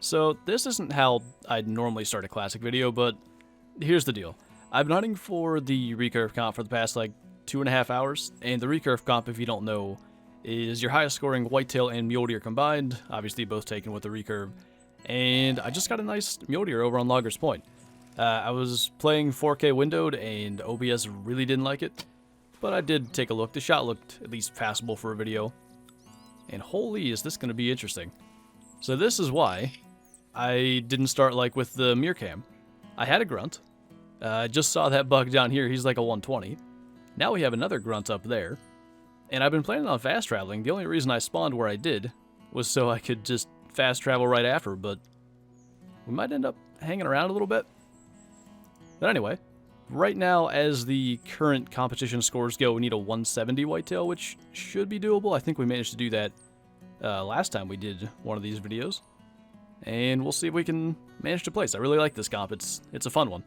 So this isn't how I'd normally start a classic video, but here's the deal. I've been hunting for the recurve comp for the past like 2.5 hours, and the recurve comp, if you don't know, is your highest scoring whitetail and mule deer combined, obviously both taken with the recurve, and I just got a nice mule deer over on Loggers Point. I was playing 4K windowed, and OBS really didn't like it, but I did take a look. The shot looked at least passable for a video, and holy, is this going to be interesting. So this is why I didn't start like with the mirror cam. I had a grunt. I just saw that buck down here. He's like a 120. Now we have another grunt up there. And I've been planning on fast traveling. The only reason I spawned where I did was so I could just fast travel right after, but we might end up hanging around a little bit. But anyway, right now as the current competition scores go, we need a 170 whitetail, which should be doable. I think we managed to do that last time we did one of these videos. And we'll see if we can manage to place. I really like this comp. It's a fun one.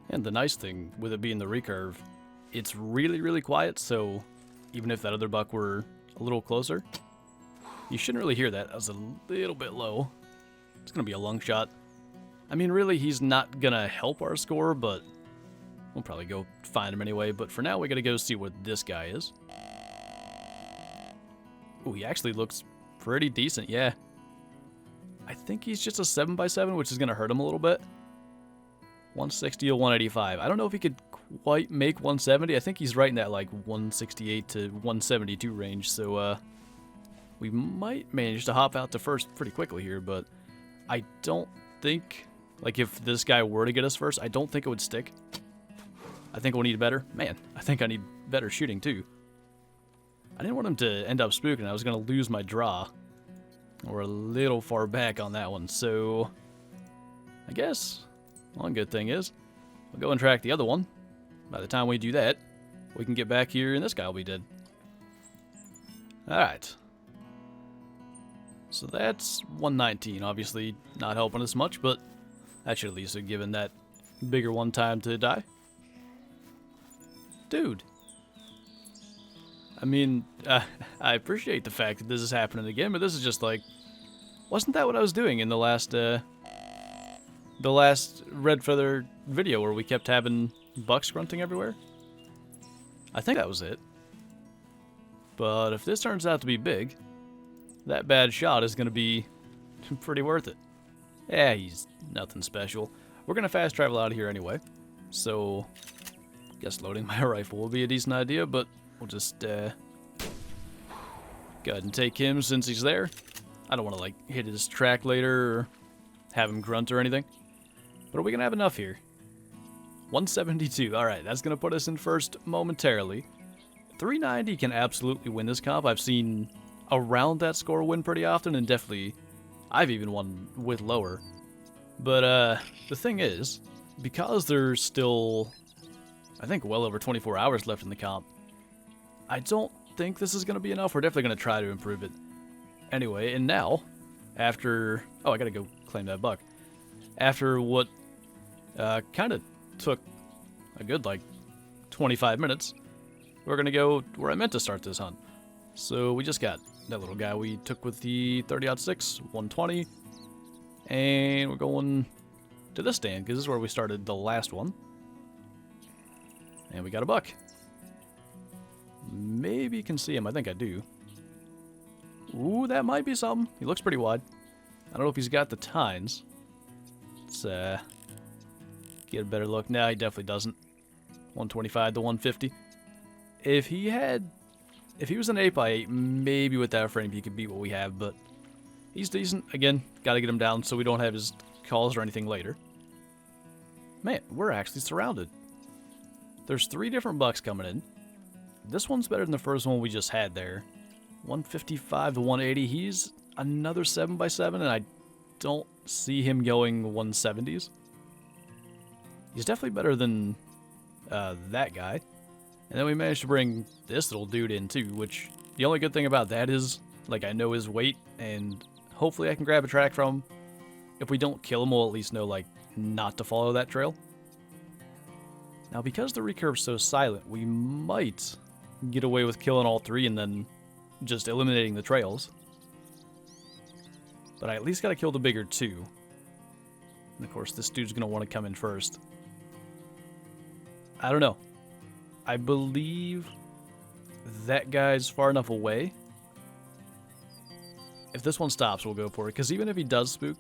And the nice thing with it being the recurve, it's really, really quiet, so even if that other buck were a little closer, you shouldn't really hear that. That was a little bit low. It's going to be a lung shot. I mean, really, he's not going to help our score, but we'll probably go find him anyway. But for now, we got to go see what this guy is. Ooh, he actually looks pretty decent, yeah. I think he's just a 7x7, which is going to hurt him a little bit. 160 to 185. I don't know if he could quite make 170. I think he's right in that like 168 to 172 range. So we might manage to hop out to first pretty quickly here, but I don't think, like if this guy were to get us first, I don't think it would stick. I think we'll need better. Man, I think I need better shooting too. I didn't want him to end up spooking. I was going to lose my draw. We're a little far back on that one, so I guess one good thing is we'll go and track the other one. By the time we do that, we can get back here and this guy will be dead. Alright. So that's 119, obviously not helping us much, but that should at least have given that bigger one time to die. Dude. I mean, I appreciate the fact that this is happening again, but this is just like, wasn't that what I was doing in the last Redfeather video where we kept having bucks grunting everywhere? I think that was it. But if this turns out to be big, that bad shot is going to be pretty worth it. Yeah, he's nothing special. We're going to fast travel out of here anyway, so I guess loading my rifle will be a decent idea, but we'll just go ahead and take him since he's there. I don't want to like hit his track later or have him grunt or anything. But are we going to have enough here? 172. Alright, that's going to put us in first momentarily. 390 can absolutely win this comp. I've seen around that score win pretty often, and definitely I've even won with lower. But the thing is, because there's still, I think, well over 24 hours left in the comp, I don't think this is going to be enough. We're definitely going to try to improve it. Anyway, and now, after, oh, I got to go claim that buck. After what kind of took a good, like, 25 minutes, we're going to go where I meant to start this hunt. So we just got that little guy we took with the 30-06, 120, and we're going to this stand, because this is where we started the last one. And we got a buck. Maybe you can see him. I think I do. Ooh, that might be something. He looks pretty wide. I don't know if he's got the tines. Let's get a better look. No, he definitely doesn't. 125 to 150. If he was an 8x8, maybe with that frame he could beat what we have, but he's decent. Again, gotta get him down so we don't have his calls or anything later. Man, we're actually surrounded. There's 3 different bucks coming in. This one's better than the first one we just had there. 155 to 180. He's another 7x7, and I don't see him going 170s. He's definitely better than that guy. And then we managed to bring this little dude in too, which the only good thing about that is, like, I know his weight, and hopefully I can grab a track from him. If we don't kill him, we'll at least know, like, not to follow that trail. Now, because the recurve's so silent, we might get away with killing all 3 and then just eliminating the trails. But I at least gotta kill the bigger two. And of course, this dude's gonna want to come in first. I don't know. I believe that guy's far enough away. If this one stops, we'll go for it. Because even if he does spook,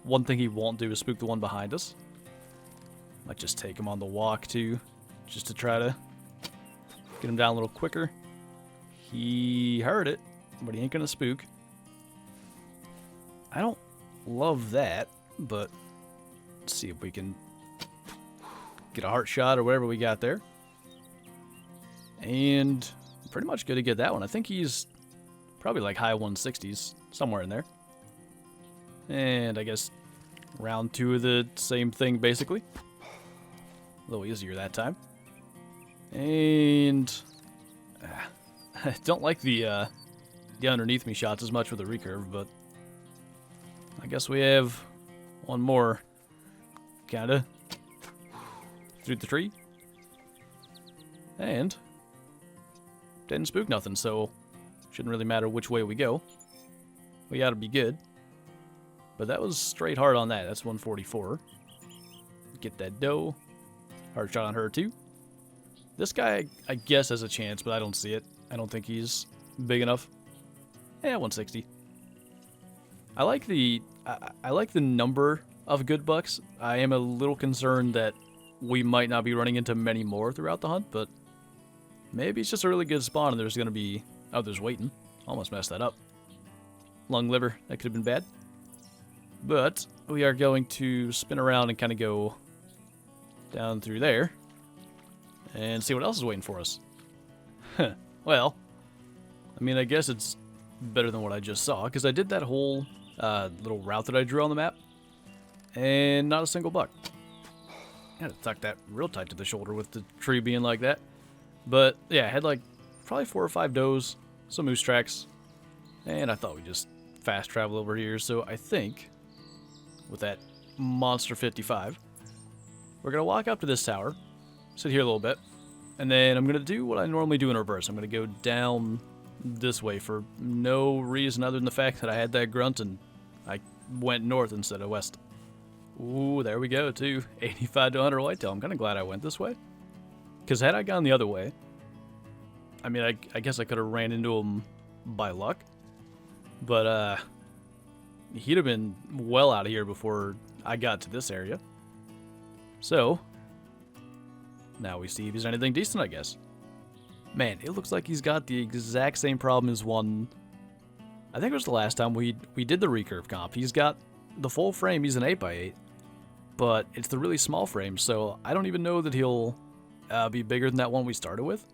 one thing he won't do is spook the one behind us. Might just take him on the walk, too. Just to try to get him down a little quicker. He heard it, but he ain't gonna spook. I don't love that, but let's see if we can get a heart shot or whatever we got there. And pretty much good to get that one. I think he's probably like high 160s, somewhere in there. And I guess round 2 of the same thing, basically. A little easier that time. And I don't like the underneath me shots as much with the recurve, but I guess we have one more kinda through the tree. And didn't spook nothing, so shouldn't really matter which way we go. We gotta be good. But that was straight hard on that. That's 144. Get that doe. Hard shot on her too. This guy, I guess, has a chance, but I don't see it. I don't think he's big enough. Yeah, 160. I like the number of good bucks. I am a little concerned that we might not be running into many more throughout the hunt, but maybe it's just a really good spawn and there's going to be others waiting. Almost messed that up. Lung liver, that could have been bad. But we are going to spin around and kind of go down through there and see what else is waiting for us. Well, I mean, I guess it's better than what I just saw, because I did that whole little route that I drew on the map, and not a single buck. I had to tuck that real tight to the shoulder with the tree being like that. But, yeah, I had like probably 4 or 5 does, some moose tracks, and I thought we'd just fast travel over here. So I think, with that monster 55, we're going to walk up to this tower, sit here a little bit, and then I'm going to do what I normally do in reverse. I'm going to go down this way for no reason other than the fact that I had that grunt and I went north instead of west. Ooh, there we go, too. 85 to 100 whitetail. I'm kind of glad I went this way. Because had I gone the other way, I mean, I guess I could have ran into him by luck. But, he'd have been well out of here before I got to this area. So, now we see if he's anything decent, I guess. Man, it looks like he's got the exact same problem as one... I think it was the last time we did the recurve comp. He's got the full frame, he's an 8x8. But it's the really small frame, so I don't even know that he'll be bigger than that one we started with.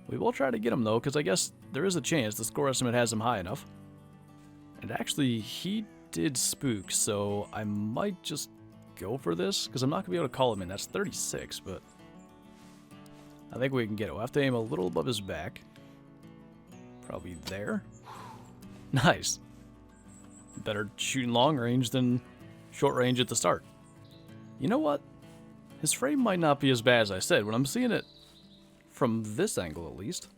We will try to get him, though, because I guess there is a chance the score estimate has him high enough. And actually, he did spook, so I might just go for this, because I'm not going to be able to call him in. That's 36, but I think we can get it. We'll have to aim a little above his back. Probably there. Nice. Better shooting long range than short range at the start. You know what? His frame might not be as bad as I said. When I'm seeing it from this angle, at least.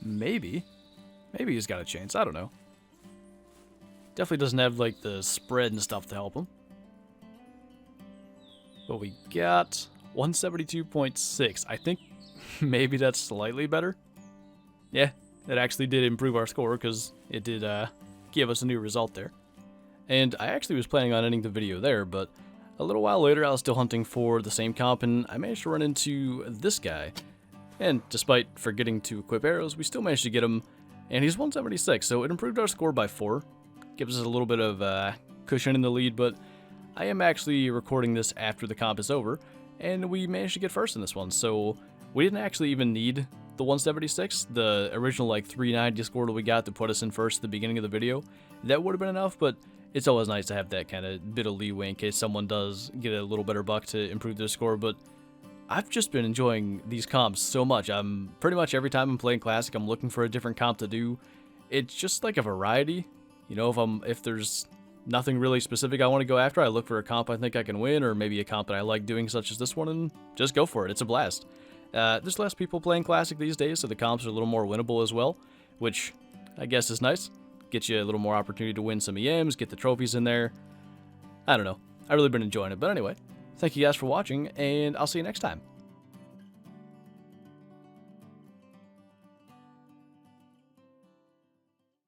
Maybe he's got a chance. I don't know. Definitely doesn't have, like, the spread and stuff to help him. But we got 172.6. I think maybe that's slightly better. Yeah, it actually did improve our score because it did give us a new result there. And I actually was planning on ending the video there, but a little while later I was still hunting for the same comp and I managed to run into this guy. And despite forgetting to equip arrows, we still managed to get him, and he's 176, so it improved our score by 4. Gives us a little bit of cushion in the lead, but I am actually recording this after the comp is over, and we managed to get first in this one, so we didn't actually even need the 176, the original like 390 score that we got to put us in first at the beginning of the video. That would have been enough, but it's always nice to have that kind of bit of leeway in case someone does get a little better buck to improve their score. But I've just been enjoying these comps so much. I'm pretty much every time I'm playing Classic, I'm looking for a different comp to do. It's just like a variety. You know, if there's nothing really specific I want to go after, I look for a comp I think I can win, or maybe a comp that I like doing, such as this one, and just go for it. It's a blast. There's less people playing Classic these days, so the comps are a little more winnable as well, which I guess is nice, get you a little more opportunity to win some EMs, get the trophies in there. I don't know. I've really been enjoying it. But anyway, thank you guys for watching, and I'll see you next time.